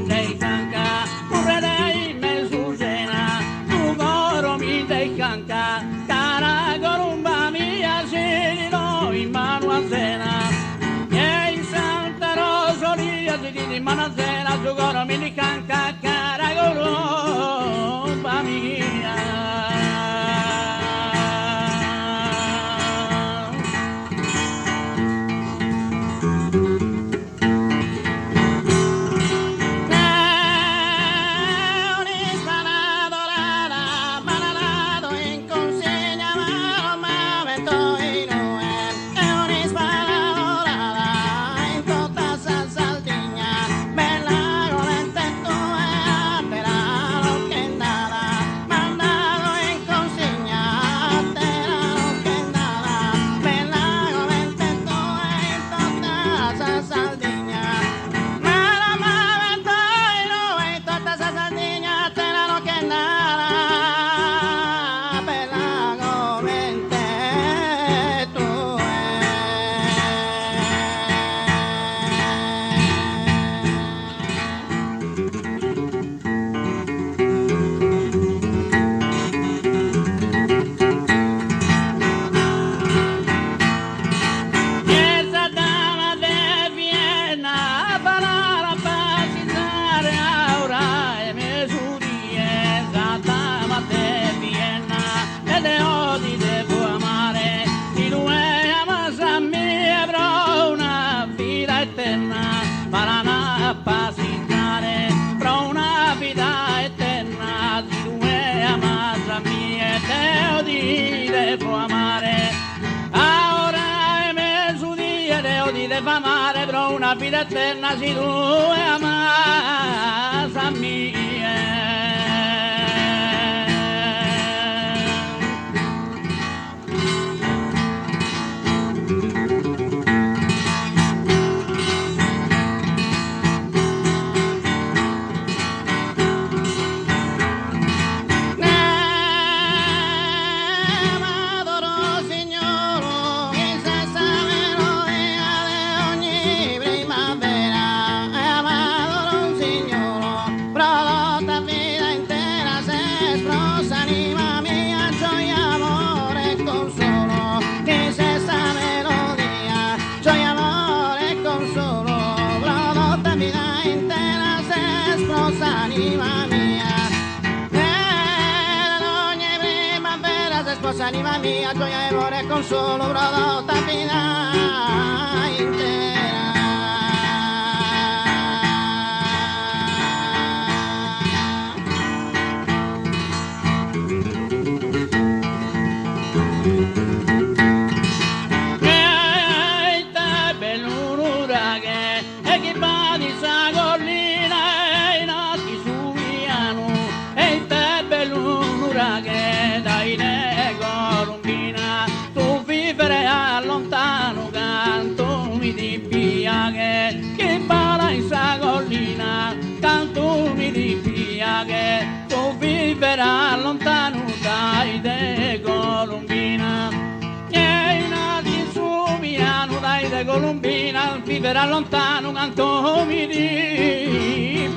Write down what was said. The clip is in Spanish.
mi dei canca, pure lei me susena, tu coro mi dei canca, cara columba mia sino in mano a cena, e in Santa Rosalia si dice in mano a cena, tu coro mi dei canca, cara columba mia. Amare però una vita eterna si tu e amasa mia. Anima mia, gioia e amore e consolo, prodotta vita intera. Ehi, te bell'unura che e chi va di sa collina e nati su piano, ehi, te bell'unura che dai lontano canto mi di che balla in sa collina canto mi di che tu viverà lontano dai de Colombina e nati su piano dai de Colombina viverà lontano canto mi di